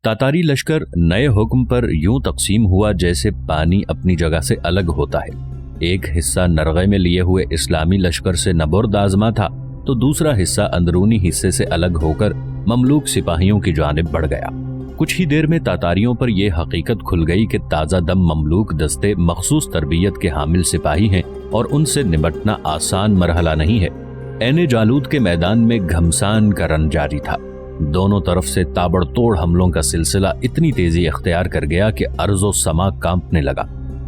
तातारी लश्कर नए हुक्म पर यूं तकसीम हुआ जैसे पानी अपनी जगह से अलग होता है। एक हिस्सा नरगे में लिए हुए इस्लामी लश्कर से नबर्द आजमा था, तो दूसरा हिस्सा अंदरूनी हिस्से से अलग होकर ममलूक सिपाहियों की जानिब बढ़ गया। कुछ ही देर में तातारियों पर यह हकीकत खुल गई कि ताज़ा दम ममलूक दस्ते मखसूस तरबियत के हामिल सिपाही हैं और उनसे निपटना आसान मरहला नहीं है। ऐने जालूद के मैदान में घमसान का रन जारी था। दोनों तरफ से ताबड़तोड़ हमलों का सिलसिला इतनी तेजी अख्तियार कर गया कि अर्ज़ो समा कांपने लगा।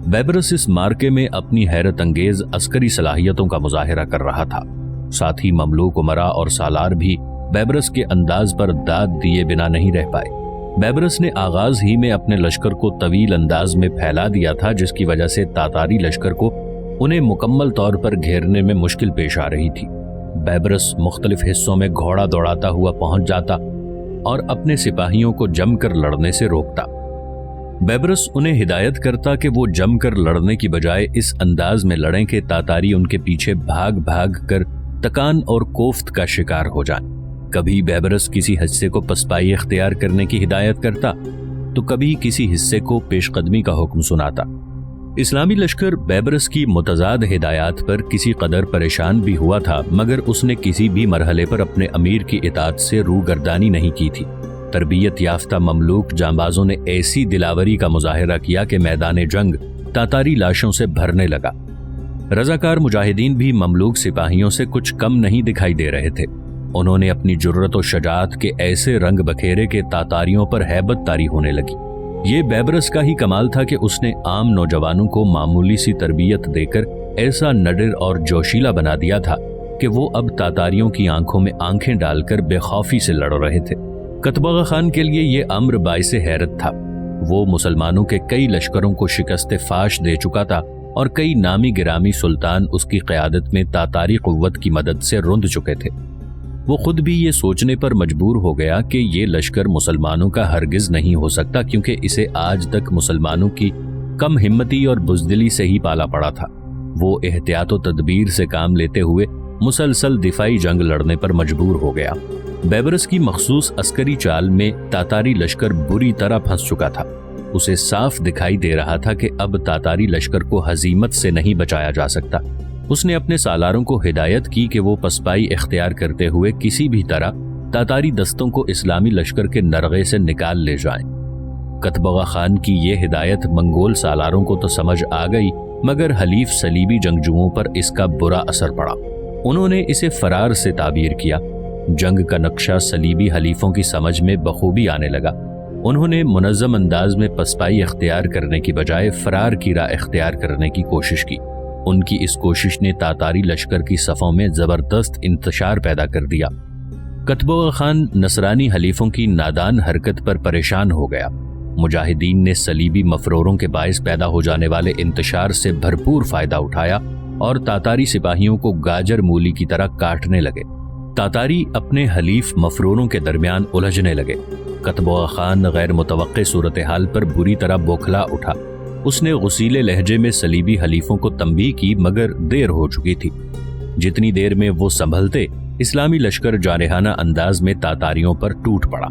बैबरस इस मार्के में अपनी हैरत अंगेज अस्करी सलाहियतों का मुजाहिरा कर रहा था। साथ ही ममलूक उमरा और सालार भी बैबरस के अंदाज पर दाद दिए बिना नहीं रह पाए। बैबरस ने आगाज ही में अपने लश्कर को तवील अंदाज में फैला दिया था, जिसकी वजह से तातारी लश्कर को उन्हें मुकम्मल तौर पर घेरने में मुश्किल पेश आ रही थी। बैबरस मुख्तलिफ हिस्सों में घोड़ा दौड़ाता हुआ पहुंच जाता और अपने सिपाहियों को जमकर लड़ने से रोकता। बैबरस उन्हें हिदायत करता कि वो जमकर लड़ने की बजाय इस अंदाज में लड़ें कि तातारी उनके पीछे भाग भाग कर तकान और कोफ्त का शिकार हो जाएं। कभी बैबरस किसी हिस्से को पसपाई इख्तियार करने की हिदायत करता तो कभी किसी हिस्से को पेशकदमी का हुक्म सुनाता। इस्लामी लश्कर बैबरस की मुतजाद हिदायत पर किसी कदर परेशान भी हुआ था, मगर उसने किसी भी मरहले पर अपने अमीर की इताअत से रूगर्दानी नहीं की थी। तरबियत याफ्ता ममलूक जांबाजों ने ऐसी दिलावरी का मुजाहिरा किया कि मैदान जंग तातारी लाशों से भरने लगा। रजाकार मुजाहिदीन भी ममलूक सिपाहियों से कुछ कम नहीं दिखाई दे रहे थे। उन्होंने अपनी जुर्रत और शजाअत के ऐसे रंग बखेरे के तातारियों पर हैबत तारी होने लगी। ये बैबरस का ही कमाल था कि उसने आम नौजवानों को मामूली सी तरबियत देकर ऐसा नडर और जोशीला बना दिया था कि वो अब तातारियों की आंखों में आंखें डालकर बेखौफी से लड़ रहे थे। कतबगा खान के लिए ये अम्र बाइसे हैरत था। वो मुसलमानों के कई लश्करों को शिकस्त फाश दे चुका था और कई नामी गिरामी सुल्तान उसकी क़यादत में तातारी कुव्वत की मदद से रुंध चुके थे। वो खुद भी ये सोचने पर मजबूर हो गया कि ये लश्कर मुसलमानों का हरगिज नहीं हो सकता, क्योंकि इसे आज तक मुसलमानों की कम हिम्मती और बुज़दिली से ही पाला पड़ा था। वो एहतियात और तदबीर से काम लेते हुए मुसलसल दिफाई जंग लड़ने पर मजबूर हो गया। बैबरस की मखसूस अस्करी चाल में तातारी लश्कर बुरी तरह फंस चुका था। उसे साफ दिखाई दे रहा था कि अब तातारी लश्कर को हजीमत से नहीं बचाया जा सकता। उसने अपने सालारों को हिदायत की कि वो पसपाई इख्तियार करते हुए किसी भी तरह तातारी दस्तों को इस्लामी लश्कर के नरगे से निकाल ले जाएं। कतबगा खान की ये हिदायत मंगोल सालारों को तो समझ आ गई, मगर हलीफ सलीबी जंगजुओं पर इसका बुरा असर पड़ा। उन्होंने इसे फरार से ताबीर किया। जंग का नक्शा सलीबी हलीफों की समझ में बखूबी आने लगा। उन्होंने मुनज़्ज़म अंदाज में पसपाई इख्तियार करने की बजाय फरार की राह इख्तियार करने की कोशिश की। उनकी इस कोशिश ने तातारी लश्कर की सफ़ों में ज़बरदस्त इंतशार पैदा कर दिया। कतबगा खान नसरानी हलीफों की नादान हरकत पर परेशान हो गया। मुजाहिदीन ने सलीबी मफरोरों के बायस पैदा हो जाने वाले इंतशार से भरपूर फ़ायदा उठाया और तातारी सिपाहियों को गाजर मूली की तरह काटने लगे। तातारी अपने हलीफ मफरोरों के दरमियान उलझने लगे। कतबगा खान गैर मुतवक्के सूरत हाल पर बुरी तरह बौखला उठा। उसने गुसीले लहजे में सलीबी हलीफों को तंबीह की, मगर देर हो चुकी थी। जितनी देर में वो संभलते, इस्लामी लश्कर जारहाना अंदाज में तातारियों पर टूट पड़ा।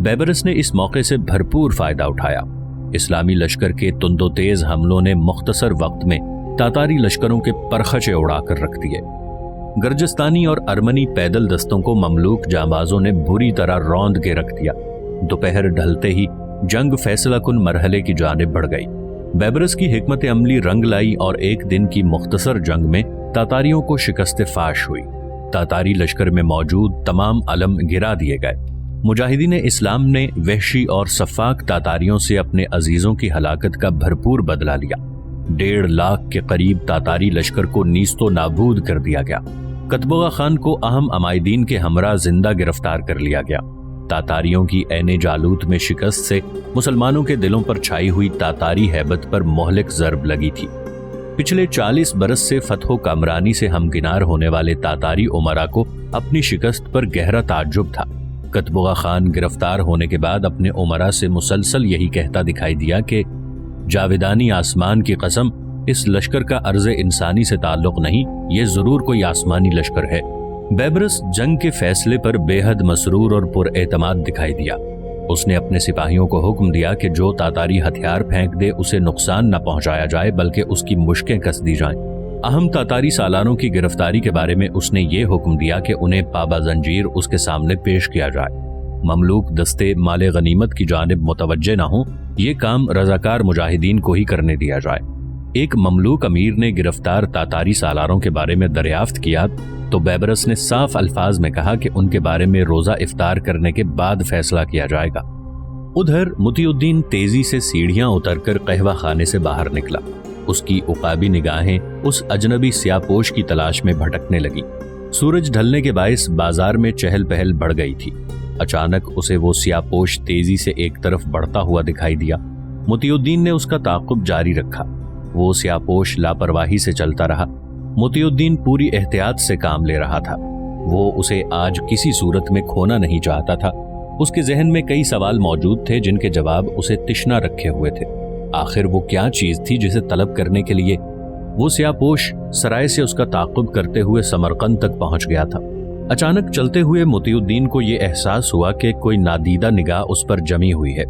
बैबरस ने इस मौके से भरपूर फायदा उठाया। इस्लामी लश्कर के तुंदो तेज हमलों ने मुख्तसर वक्त में तातारी लश्करों के परखचे उड़ाकर रख दिए। गर्जस्तानी और अर्मनी पैदल दस्तों को ममलूक जांबाजों ने बुरी तरह रौंद के रख दिया। दोपहर ढलते ही जंग फैसला कुन मरहले की जानिब बढ़ गई। बैबरस की हिकमत अमली रंग लाई और एक दिन की मुख्तसर जंग में तातारियों को शिकस्त फाश हुई। तातारी लश्कर में मौजूद तमाम अलम गिरा दिए गए। मुजाहिदीन इस्लाम ने वहशी और सफाक तातारियों से अपने अजीजों की हलाकत का भरपूर बदला लिया। 1.5 लाख के करीब तातारी लश्कर को नीस्तो नाबूद कर दिया गया। कतबगा खान को अहम अमायदीन के हमरा जिंदा गिरफ्तार कर लिया गया। तातारियों की ऐने जालूत में शिकस्त से मुसलमानों के दिलों पर छाई हुई तातारी हैबत पर मोहलिक ज़र्ब लगी थी। पिछले 40 बरस से फतहो कामरानी से हमकिनार होने वाले तातारी उमरा को अपनी शिकस्त पर गहरा ताज्जुब था। कतबगा खान गिरफ्तार होने के बाद अपने उमरा से मुसलसल यही कहता दिखाई दिया कि जावेदानी आसमान की कसम, इस लश्कर का अर्ज़े इंसानी से ताल्लुक नहीं, ये जरूर कोई आसमानी लश्कर है। बैबरस जंग के फैसले पर बेहद मसरूर और पुरएतमाद दिखाई दिया। اس نے اپنے سپاہیوں کو حکم دیا کہ جو تاتاری ہتھیار پھینک دے اسے نقصان نہ پہنچایا جائے بلکہ اس کی مشکیں کس دی جائیں۔ اہم تاتاری سالاروں کی گرفتاری کے بارے میں اس نے یہ حکم دیا کہ انہیں پابا زنجیر اس کے سامنے پیش کیا جائے۔ مملوک دستے مال غنیمت کی جانب متوجہ نہ ہوں، یہ کام رضاکار مجاہدین کو ہی کرنے دیا جائے۔ ایک مملوک امیر نے گرفتار تاتاری سالاروں کے بارے میں دریافت کیا تو بیبرس نے صاف الفاظ میں کہا کہ ان کے بارے میں روزہ افطار کرنے کے بعد فیصلہ کیا جائے گا۔ ادھر مطیع الدین تیزی سے سیڑھیاں اتر کر قہوہ خانے سے باہر نکلا۔ اس کی عقابی نگاہیں اس اجنبی سیاہ پوش کی تلاش میں بھٹکنے لگی۔ سورج ڈھلنے کے باعث بازار میں چہل پہل بڑھ گئی تھی۔ اچانک اسے وہ سیاہ پوش تیزی سے ایک طرف بڑھتا ہوا دکھائی دیا۔ مطیع الدین نے اس کا تعاقب جاری رکھا۔ وہ سیاہ پوش لاپرواہی سے چلتا رہا۔ مطیع الدین پوری احتیاط سے کام لے رہا تھا۔ وہ اسے آج کسی صورت میں کھونا نہیں چاہتا تھا۔ اس کے ذہن میں کئی سوال موجود تھے جن کے جواب اسے تشنا رکھے ہوئے تھے۔ آخر وہ کیا چیز تھی جسے طلب کرنے کے لیے وہ سیاہ پوش سرائے سے اس کا تعاقب کرتے ہوئے سمرقند تک پہنچ گیا تھا۔ اچانک چلتے ہوئے مطیع الدین کو یہ احساس ہوا کہ کوئی نادیدہ نگاہ اس پر جمی ہوئی ہے۔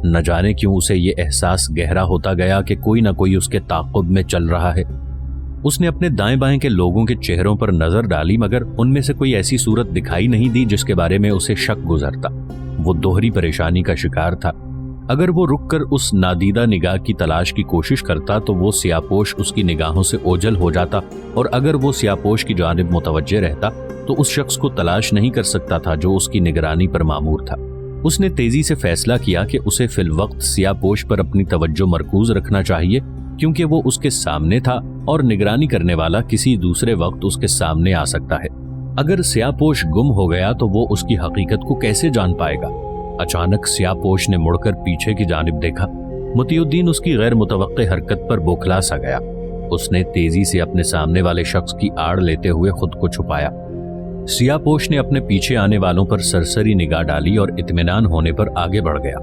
نہ جانے کیوں اسے یہ احساس گہرا ہوتا گیا کہ کوئی نہ کوئی اس کے تعاقب میں چل رہا ہے۔ اس نے اپنے دائیں بائیں کے لوگوں کے چہروں پر نظر ڈالی مگر ان میں سے کوئی ایسی صورت دکھائی نہیں دی جس کے بارے میں اسے شک گزرتا۔ وہ دوہری پریشانی کا شکار تھا۔ اگر وہ رک کر اس نادیدہ نگاہ کی تلاش کی کوشش کرتا تو وہ سیاہ پوش اس کی نگاہوں سے اوجھل ہو جاتا، اور اگر وہ سیاہ پوش کی جانب متوجہ رہتا تو اس شخص کو تلاش نہیں کر سکتا تھا جو اس کی نگرانی پر مامور تھا۔ اس نے تیزی سے فیصلہ کیا کہ اسے فی الوقت سیاہ پوش پر اپنی توجہ مرکوز رکھنا چاہیے، کیونکہ وہ اس کے سامنے تھا اور نگرانی کرنے والا کسی دوسرے وقت اس کے سامنے آ سکتا ہے۔ اگر سیاہ پوش گم ہو گیا تو وہ اس کی حقیقت کو کیسے جان پائے گا؟ اچانک سیاہ پوش نے مڑ کر پیچھے کی جانب دیکھا۔ مطیع الدین اس کی غیر متوقع حرکت پر بوکھلا سا گیا۔ اس نے تیزی سے اپنے سامنے والے شخص کی آڑ لیتے ہوئے خود کو چھپایا۔ سیاہ پوش نے اپنے پیچھے آنے والوں پر سرسری نگاہ ڈالی اور اطمینان ہونے پر آگے بڑھ گیا۔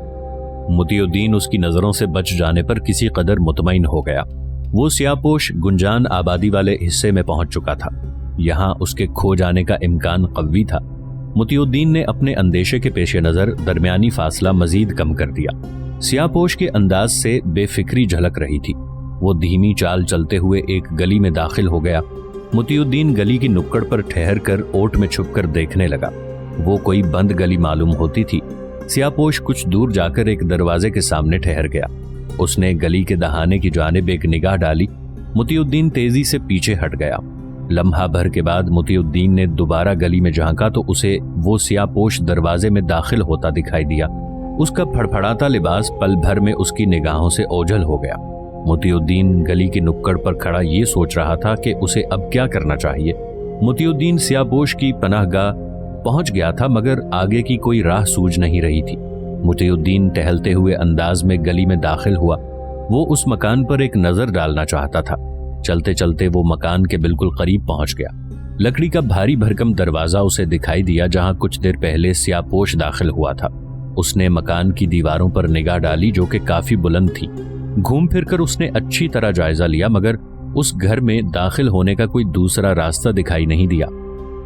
مطیع الدین اس کی نظروں سے بچ جانے پر کسی قدر مطمئن ہو گیا۔ وہ سیاہ پوش گنجان آبادی والے حصے میں پہنچ چکا تھا۔ یہاں اس کے کھو جانے کا امکان قوی تھا۔ مطیع الدین نے اپنے اندیشے کے پیش نظر درمیانی فاصلہ مزید کم کر دیا۔ سیاہ پوش کے انداز سے بے فکری جھلک رہی تھی۔ وہ دھیمی چال چلتے ہوئے ایک گلی میں داخل ہو گیا۔ مطیع الدین گلی کی نکڑ پر ٹھہر کر اوٹ میں چھپ کر دیکھنے لگا۔ وہ کوئی بند گلی معلوم ہوتی تھی۔ سیاہ پوش کچھ دور جا کر ایک دروازے کے سامنے ٹھہر گیا۔ اس نے گلی کے دہانے کی جانب ایک نگاہ ڈالی۔ مطیع الدین تیزی سے پیچھے ہٹ گیا۔ لمحہ بھر کے بعد مطیع الدین نے دوبارہ گلی میں جھانکا تو اسے وہ سیاہ پوش دروازے میں داخل ہوتا دکھائی دیا۔ اس کا پھڑپھڑاتا لباس پل بھر میں اس کی نگاہوں سے اوجھل ہو گیا۔ مطیع الدین گلی کی نکڑ پر کھڑا یہ سوچ رہا تھا کہ اسے اب کیا کرنا چاہیے۔ مطیع الدین سیاہ پوش کی پناہ گاہ پہنچ گیا تھا مگر آگے کی کوئی راہ سوجھ نہیں رہی تھی۔ مطیع الدین ٹہلتے ہوئے انداز میں گلی میں داخل ہوا۔ وہ اس مکان پر ایک نظر ڈالنا چاہتا تھا۔ چلتے چلتے وہ مکان کے بالکل قریب پہنچ گیا۔ لکڑی کا بھاری بھرکم دروازہ اسے دکھائی دیا جہاں کچھ دیر پہلے سیاہ پوش داخل ہوا تھا۔ اس نے مکان کی دیواروں پر نگاہ ڈالی جو کہ کافی بلند تھی۔ گھوم پھر کر اس نے اچھی طرح جائزہ لیا مگر اس گھر میں داخل ہونے کا کوئی دوسرا راستہ دکھائی نہیں دیا۔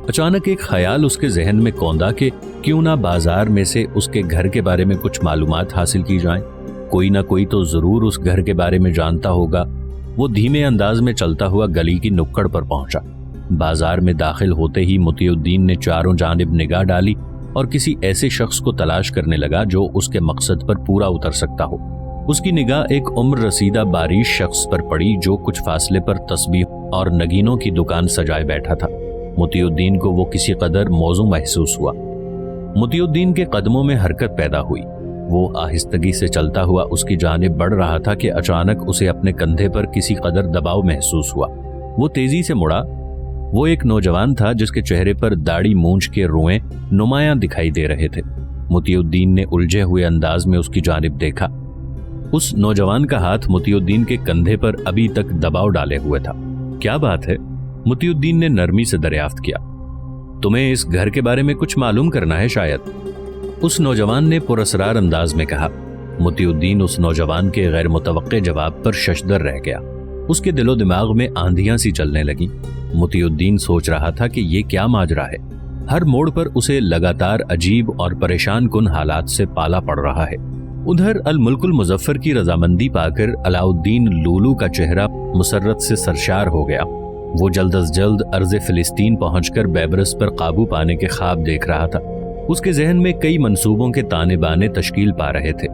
اچانک ایک خیال اس کے ذہن میں کوندا کہ کیوں نہ بازار میں سے اس کے گھر کے بارے میں کچھ معلومات حاصل کی جائیں۔ کوئی نہ کوئی تو ضرور اس گھر کے بارے میں جانتا ہوگا۔ وہ دھیمے انداز میں چلتا ہوا گلی کی نکڑ پر پہنچا۔ بازار میں داخل ہوتے ہی مطیع الدین نے چاروں جانب نگاہ ڈالی اور کسی ایسے شخص کو تلاش کرنے لگا جو اس کے مقصد پر پورا اتر سکتا ہو۔ اس کی نگاہ ایک عمر رسیدہ باریش شخص پر پڑی جو کچھ فاصلے پر تسبیح اور نگینوں کی دکان سجائے بیٹھا تھا۔ مطیع الدین کو وہ کسی قدر موزوں محسوس ہوا۔ مطیع الدین کے قدموں میں حرکت پیدا ہوئی۔ وہ آہستگی سے چلتا ہوا اس کی جانب بڑھ رہا تھا کہ اچانک اسے اپنے کندھے پر کسی قدر دباؤ محسوس ہوا۔ وہ تیزی سے مڑا۔ وہ ایک نوجوان تھا جس کے چہرے پر داڑھی مونچھ کے روئیں نمایاں دکھائی دے رہے تھے۔ مطیع الدین نے الجھے ہوئے انداز میں اس کی جانب دیکھا۔ اس نوجوان کا ہاتھ مطیع الدین کے کندھے پر ابھی تک دباؤ ڈالے ہوئے تھا۔ کیا بات ہے؟ مطیع الدین نے نرمی سے دریافت کیا۔ تمہیں اس گھر کے بارے میں کچھ معلوم کرنا ہے شاید؟ اس نوجوان نے پراسرار انداز میں کہا۔ مطیع الدین اس نوجوان کے غیر متوقع جواب پر ششدر رہ گیا۔ اس کے دل و دماغ میں آندھیاں سی چلنے لگیں۔ مطیع الدین سوچ رہا تھا کہ یہ کیا ماجرا ہے۔ हर मोड़ पर उसे लगातार अजीब और परेशान कुन हालात से पाला पड़ रहा है। उधर अल मुल्कुल मुजफ्फर की रजामंदी पाकर अलाउद्दीन लूलू का चेहरा मुसर्रत से सरशार हो गया। वो जल्द अज जल्द अर्ज़ फिलिस्तीन पहुंचकर बैबरस पर काबू पाने के ख्वाब देख रहा था। उसके जहन में कई मंसूबों के ताने बाने तश्कील पा रहे थे।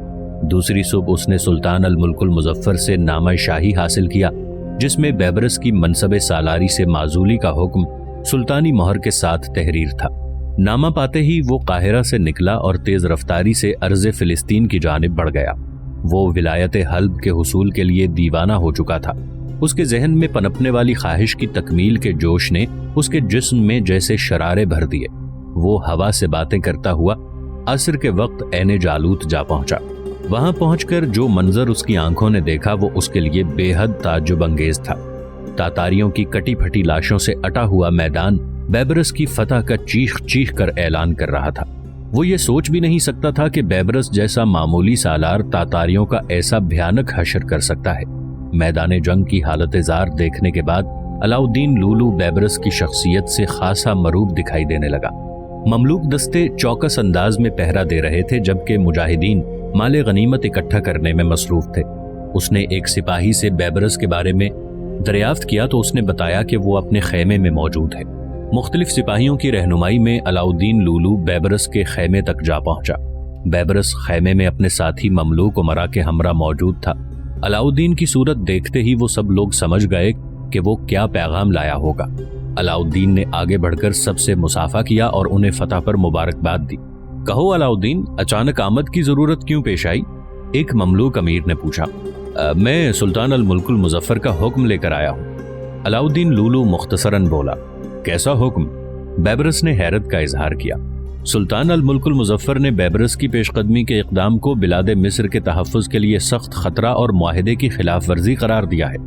दूसरी सुबह उसने सुल्तान अल मुल्कुल मुजफ्फर से नामा शाही हासिल किया, जिसमें बैबरस की मनसबे सालारी से माजूली का हुक्म सुल्तानी मोहर के साथ तहरीर था। नामा पाते ही वो काहिरा से निकला और तेज रफ्तारी से अर्ज़ फिलिस्तीन की जानिब बढ़ गया। वो विलायत हल्ब के हुसूल के लिए दीवाना हो चुका था। उसके जहन में पनपने वाली ख्वाहिश की तकमील के जोश ने उसके जिस्म में जैसे शरारे भर दिए। वो हवा से बातें करता हुआ असर के वक्त ऐने जालूत जा पहुंचा। वहां पहुंचकर जो मंजर उसकी आंखों ने देखा वो उसके लिए बेहद ताज्जुब अंगेज था। तातारियों की कटी फटी लाशों से अटा हुआ मैदान बैबरस की फतह का चीख चीख कर ऐलान कर रहा था। वो ये सोच भी नहीं सकता था कि बैबरस जैसा मामूली सालार तातारियों का ऐसा भयानक हशर कर सकता है। मैदान जंग की हालत जार देखने के बाद अलाउद्दीन लूलू बैबरस की शख्सियत से खासा मरूब दिखाई देने लगा। ममलूक दस्ते चौकस अंदाज में पहरा दे रहे थे, जबकि मुजाहिदीन माले गनीमत इकट्ठा करने में मसरूफ थे। उसने एक सिपाही से बैबरस के बारे में दरियाफ्त किया तो उसने बताया कि वो अपने खैमे में मौजूद है। मुख्तलिफ सिपाहियों की रहनुमाई में अलाउद्दीन लूलू बैबरस के खैमे तक जा पहुंचा। बैबरस खैमे में अपने साथी ममलूक उमरा के हमरा मौजूद था। अलाउद्दीन की सूरत देखते ही वो सब लोग समझ गए कि वो क्या पैगाम लाया होगा। अलाउद्दीन ने आगे बढ़कर सबसे मुसाफा किया और उन्हें फतह पर मुबारकबाद दी। कहो अलाउद्दीन, अचानक आमद की जरूरत क्यों पेश आई? एक ममलूक अमीर ने पूछा। मैं सुल्तान अल मुल्कुल मुजफ्फर का हुक्म लेकर आया हूँ। अलाउद्दीन लूलू मुख्तसरन बोला। कैसा हुक्म? बैबरस ने हैरत का इजहार किया। सुल्तान अल मुल्कुल मुजफ्फर ने बैबरस की पेशकदमी के इक़दाम को बिलाद मिस्र के तहफ़्फ़ुज़ के लिए सख्त खतरा और मुआहिदे की खिलाफ वर्जी करार दिया है।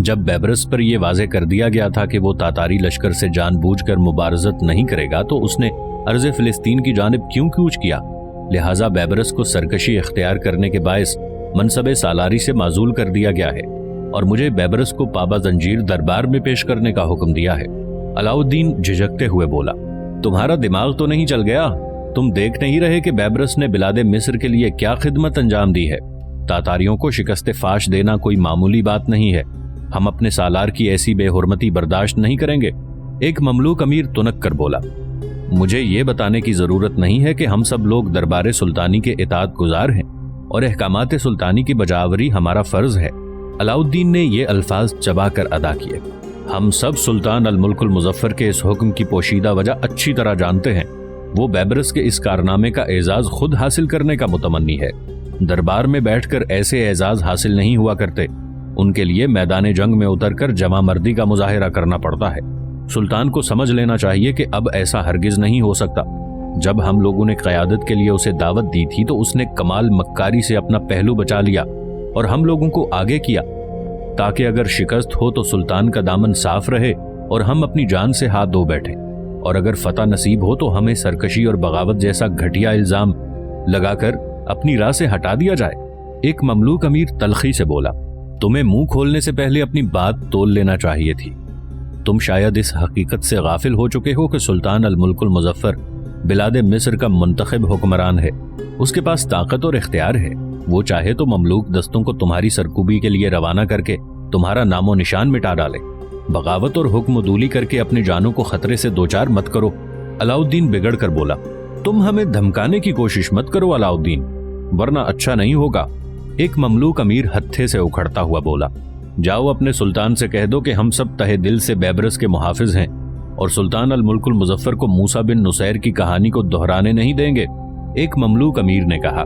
जब बैबरस पर यह वाज़े कर दिया गया था कि वो तातारी लश्कर से जानबूझकर मुबारजत नहीं करेगा तो उसने अर्ज़ फिलिस्तीन की जानिब क्यों कूच किया। लिहाजा बैबरस को सरकशी इख्तियार करने के बायस मनसबे सालारी से माजूल कर दिया गया है और मुझे बैबरस को पाबा जंजीर दरबार में पेश करने का हुक्म दिया है। अलाउद्दीन झिझकते हुए बोला। तुम्हारा दिमाग तो नहीं चल गया? तुम देख नहीं रहे कि बैबरस ने बिलादे मिस्र के लिए क्या खिदमत अंजाम दी है? तातारियों को शिकस्त फाश देना कोई मामूली बात नहीं है। हम अपने सालार की ऐसी बेहुरमती बर्दाश्त नहीं करेंगे। एक ममलूक अमीर तुनक कर बोला। मुझे ये बताने की जरूरत नहीं है कि हम सब लोग दरबार सुल्तानी के इताअत गुजार हैं और अहकामात सुल्तानी की बजावरी हमारा फर्ज है। अलाउद्दीन ने ये अल्फाज चबा कर अदा किए। हम सब सुल्तान अल मुल्कुल मुजफ्फर के इस हुक्म की पोशीदा वजह अच्छी तरह जानते हैं। वो बैबरस के इस कारनामे का एजाज खुद हासिल करने का मुतमन्नी है। दरबार में बैठकर ऐसे एजाज हासिल नहीं हुआ करते। उनके लिए मैदान जंग में उतरकर जमा मर्दी का मुजाहिरा करना पड़ता है। सुल्तान को समझ लेना चाहिए कि अब ऐसा हरगिज नहीं हो सकता। जब हम लोगों ने क़यादत के लिए उसे दावत दी थी तो उसने कमाल मक्कारी से अपना पहलू बचा लिया और हम लोगों को आगे किया ताकि अगर शिकस्त हो तो सुल्तान का दामन साफ रहे और हम अपनी जान से हाथ धो बैठे, और अगर फतह नसीब हो तो हमें सरकशी और बगावत जैसा घटिया इल्जाम लगाकर अपनी राह से हटा दिया जाए। एक ममलूक अमीर तलखी से बोला। तुम्हें मुंह खोलने से पहले अपनी बात तोल लेना चाहिए थी। तुम शायद इस हकीकत से गाफिल हो चुके हो कि सुल्तान अल मुल्कुल मुजफ्फर बिलाद मिस्र का मुंतखब हुक्मरान है। उसके पास ताकत और इख्तियार है। वो चाहे तो ममलूक दस्तों को तुम्हारी सरकूबी के लिए रवाना करके तुम्हारा नामो निशान मिटा डाले। बगावत और हुक्मदूली करके अपनी जानों को खतरे से दो चार मत करो। अलाउद्दीन बिगड़ कर बोला। तुम हमें धमकाने की कोशिश मत करो अलाउद्दीन, वरना अच्छा नहीं होगा। एक ममलूक अमीर हत्थे से उखड़ता हुआ बोला। जाओ अपने सुल्तान से कह दो कि हम सब तहे दिल से बैबरस के मुहाफिज हैं और सुल्तान अल मुल्कुल मुजफ्फर को मूसा बिन नुसैर की कहानी को दोहराने नहीं देंगे। एक ममलूक अमीर ने कहा।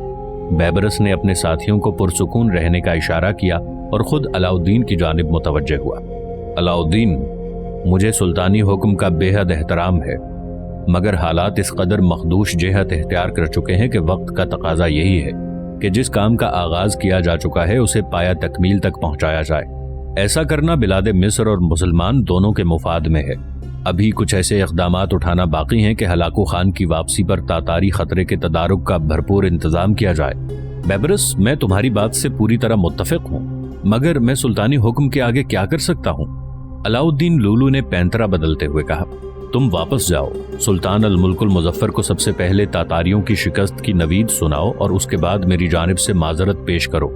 बैबरस ने अपने साथियों को पुरसुकून रहने का इशारा किया और खुद अलाउद्दीन की जानिब मुतवज्जे हुआ। अलाउद्दीन, मुझे सुल्तानी हुक्म का बेहद एहतराम है, मगर हालात इस कदर मखदूश जेहत इख्तियार कर चुके हैं कि वक्त का तकाजा यही है कि जिस काम का आगाज किया जा चुका है उसे पाया तकमील तक पहुंचाया जाए। ऐसा करना बिलाद मिस्र और मुसलमान दोनों के मुफाद में है। अभी कुछ ऐसे इक़दामात उठाना बाकी हैं कि हलाकू खान की वापसी पर तातारी खतरे के तदारुक का भरपूर इंतजाम किया जाए। बैबरस, मैं तुम्हारी बात से पूरी तरह मुत्तफिक हूँ, मगर मैं सुल्तानी हुक्म के आगे क्या कर सकता हूँ? अलाउद्दीन लूलू ने पैंतरा बदलते हुए कहा। تم واپس جاؤ، سلطان الملک المظفر کو سب سے پہلے تاتاریوں کی شکست کی نوید سناؤ اور اس کے بعد میری جانب سے معذرت پیش کرو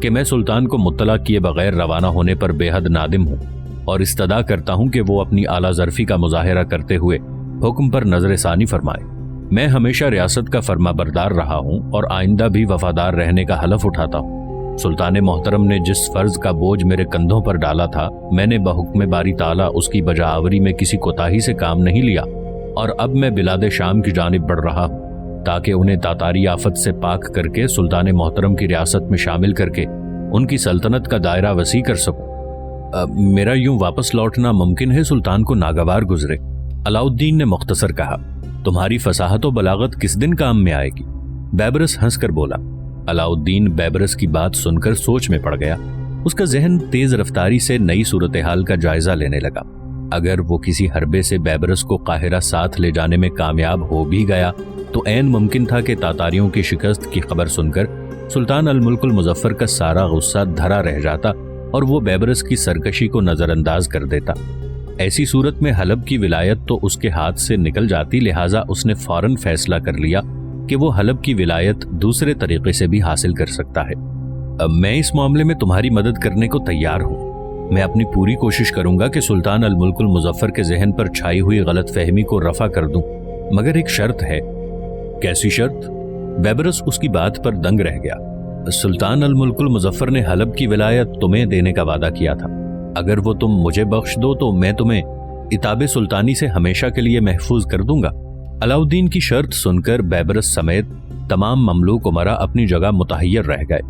کہ میں سلطان کو مطلع کیے بغیر روانہ ہونے پر بے حد نادم ہوں اور استدعا کرتا ہوں کہ وہ اپنی اعلیٰ ظرفی کا مظاہرہ کرتے ہوئے حکم پر نظر ثانی فرمائے۔ میں ہمیشہ ریاست کا فرما بردار رہا ہوں اور آئندہ بھی وفادار رہنے کا حلف اٹھاتا ہوں۔ سلطان محترم نے جس فرض کا بوجھ میرے کندھوں پر ڈالا تھا، میں نے بحکم باری تعالیٰ اس کی بجا آوری میں کسی کوتاہی سے کام نہیں لیا، اور اب میں بلاد شام کی جانب بڑھ رہا ہوں تاکہ انہیں تاتاری آفت سے پاک کر کے سلطان محترم کی ریاست میں شامل کر کے ان کی سلطنت کا دائرہ وسیع کر سکوں۔ میرا یوں واپس لوٹنا ممکن ہے سلطان کو ناگوار گزرے، علاؤالدین نے مختصر کہا۔ تمہاری فصاحت و بلاغت کس دن کام میں آئے گی؟ بیبرس ہنس کر بولا۔ علاؤالدین بیبرس کی بات سن کر سوچ میں پڑ گیا۔ اس کا ذہن تیز رفتاری سے نئی صورتحال کا جائزہ لینے لگا۔ اگر وہ کسی حربے سے بیبرس کو قاہرہ ساتھ لے جانے میں کامیاب ہو بھی گیا تو عین ممکن تھا کہ تاتاریوں کی شکست کی خبر سن کر سلطان الملک المظفر کا سارا غصہ دھرا رہ جاتا اور وہ بیبرس کی سرکشی کو نظر انداز کر دیتا۔ ایسی صورت میں حلب کی ولایت تو اس کے ہاتھ سے نکل جاتی، لہٰذا اس نے فوراً فیصلہ کر لیا کہ وہ حلب کی ولایت دوسرے طریقے سے بھی حاصل کر سکتا ہے۔ میں اس معاملے میں تمہاری مدد کرنے کو تیار ہوں۔ میں اپنی پوری کوشش کروں گا کہ سلطان الملک المظفر کے ذہن پر چھائی ہوئی غلط فہمی کو رفع کر دوں، مگر ایک شرط ہے۔ کیسی شرط؟ بیبرس اس کی بات پر دنگ رہ گیا۔ سلطان الملک المظفر نے حلب کی ولایت تمہیں دینے کا وعدہ کیا تھا، اگر وہ تم مجھے بخش دو تو میں تمہیں اتاب سلطانی سے ہمیشہ کے لیے محفوظ کر دوں گا۔ علاؤالدین کی شرط سن کر بیبرس سمیت تمام مملوک امراء اپنی جگہ متحیر رہ گئے۔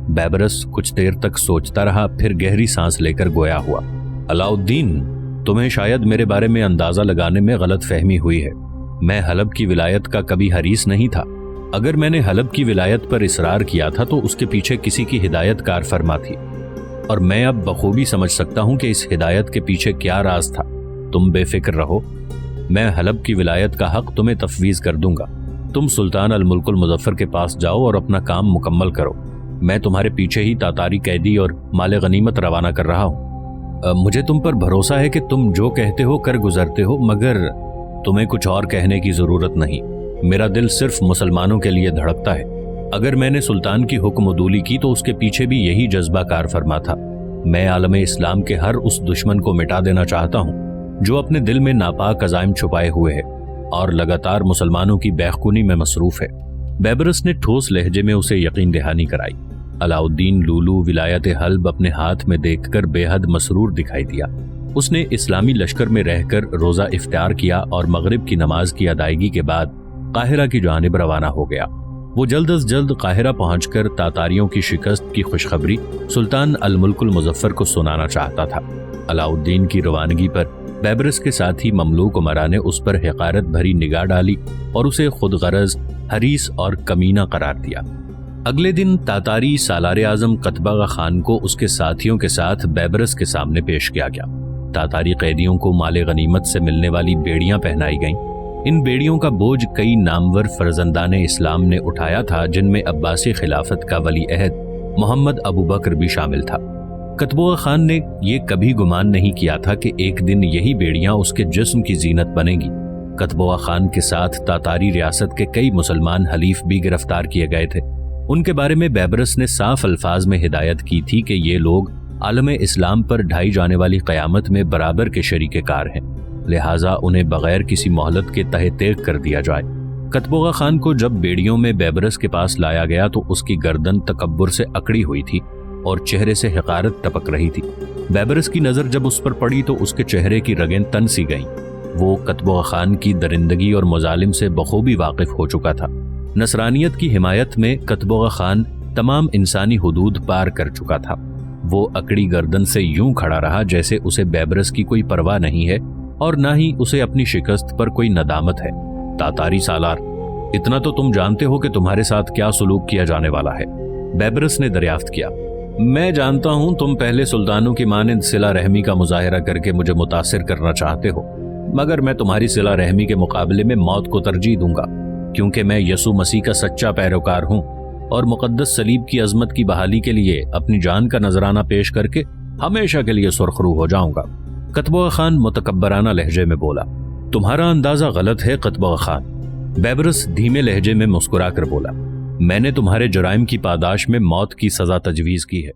بیبرس کچھ دیر تک سوچتا رہا، پھر گہری سانس لے کر گویا ہوا۔ علاؤالدین، تمہیں شاید میرے بارے میں اندازہ لگانے میں غلط فہمی ہوئی ہے۔ میں حلب کی ولایت کا کبھی حریص نہیں تھا۔ اگر میں نے حلب کی ولایت پر اصرار کیا تھا تو اس کے پیچھے کسی کی ہدایت کار فرما تھی، اور میں اب بخوبی سمجھ سکتا ہوں کہ اس ہدایت کے پیچھے کیا راز تھا۔ تم بے فکر رہو، میں حلب کی ولایت کا حق تمہیں تفویض کر دوں گا۔ تم سلطان الملک المظفر کے پاس جاؤ اور اپنا کام مکمل کرو۔ میں تمہارے پیچھے ہی تاتاری قیدی اور مال غنیمت روانہ کر رہا ہوں۔ مجھے تم پر بھروسہ ہے کہ تم جو کہتے ہو کر گزرتے ہو، مگر تمہیں کچھ اور کہنے کی ضرورت نہیں۔ میرا دل صرف مسلمانوں کے لیے دھڑکتا ہے۔ اگر میں نے سلطان کی حکم عدولی کی تو اس کے پیچھے بھی یہی جذبہ کار فرما تھا۔ میں عالم اسلام کے ہر اس دشمن کو مٹا دینا چاہتا ہوں جو اپنے دل میں ناپاک عزائم چھپائے ہوئے ہے اور لگاتار مسلمانوں کی بیخونی میں مصروف ہے۔ بیبرس نے ٹھوس لہجے میں اسے یقین دہانی کرائی۔ علاؤالدین لولو ولایت حلب اپنے ہاتھ میں دیکھ کر بے حد مسرور دکھائی دیا۔ اس نے اسلامی لشکر میں رہ کر روزہ افطار کیا اور مغرب کی نماز کی ادائیگی کے بعد قاہرہ کی جانب روانہ ہو گیا۔ وہ جلد از جلد قاہرہ پہنچ کر تاتاریوں کی شکست کی خوشخبری سلطان الملک المظفر کو سنانا چاہتا تھا۔ علاؤالدین کی روانگی پر بیبرس کے ساتھی مملوک امراء نے اس پر حقارت بھری نگاہ ڈالی اور اسے خود غرض، حریص اور کمینہ قرار دیا۔ اگلے دن تاتاری سالار اعظم قتبغہ خان کو اس کے ساتھیوں کے ساتھ بیبرس کے سامنے پیش کیا گیا۔ تاتاری قیدیوں کو مال غنیمت سے ملنے والی بیڑیاں پہنائی گئیں۔ ان بیڑیوں کا بوجھ کئی نامور فرزندان اسلام نے اٹھایا تھا، جن میں عباسی خلافت کا ولی عہد محمد ابو بکر بھی شامل تھا۔ قتبغہ خان نے یہ کبھی گمان نہیں کیا تھا کہ ایک دن یہی بیڑیاں اس کے جسم کی زینت بنے گی۔ قتبغہ خان کے ساتھ تاتاری ریاست کے کئی مسلمان حلیف بھی گرفتار کیے گئے تھے۔ ان کے بارے میں بیبرس نے صاف الفاظ میں ہدایت کی تھی کہ یہ لوگ عالم اسلام پر ڈھائی جانے والی قیامت میں برابر کے شریک کار ہیں، لہٰذا انہیں بغیر کسی مہلت کے تہہ تیغ کر دیا جائے۔ قتبغہ خان کو جب بیڑیوں میں بیبرس کے پاس لایا گیا تو اس کی گردن تکبر سے اکڑی ہوئی تھی اور چہرے سے حقارت ٹپک رہی تھی۔ بیبرس کی نظر جب اس پر پڑی تو اس کے چہرے کی رگیں تن سی گئیں۔ وہ قتبغہ خان کی درندگی اور مظالم سے بخوبی واقف ہو چکا تھا۔ نصرانیت کی حمایت میں قتبغہ خان تمام انسانی حدود پار کر چکا تھا۔ وہ اکڑی گردن سے یوں کھڑا رہا جیسے اسے بیبرس کی کوئی پرواہ نہیں ہے اور نہ ہی اسے اپنی شکست پر کوئی ندامت ہے۔ تاتاری سالار، اتنا تو تم جانتے ہو کہ تمہارے ساتھ کیا سلوک کیا جانے والا ہے۔ بیبرس نے دریافت کیا۔ میں جانتا ہوں تم پہلے سلطانوں کی مانند صلہ رحمی کا مظاہرہ کر کے مجھے متاثر کرنا چاہتے ہو، مگر میں تمہاری صلہ رحمی کے مقابلے میں موت کو ترجیح دوں گا، کیونکہ میں یسوع مسیح کا سچا پیروکار ہوں اور مقدس صلیب کی عظمت کی بحالی کے لیے اپنی جان کا نذرانہ پیش کر کے ہمیشہ کے لیے سرخرو ہو جاؤں گا۔ قتبغہ خان متکبرانہ لہجے میں بولا۔ تمہارا اندازہ غلط ہے قطبہ خان، بیبرس دھیمے لہجے میں مسکرا کر بولا، میں نے تمہارے جرائم کی پاداش میں موت کی سزا تجویز کی ہے۔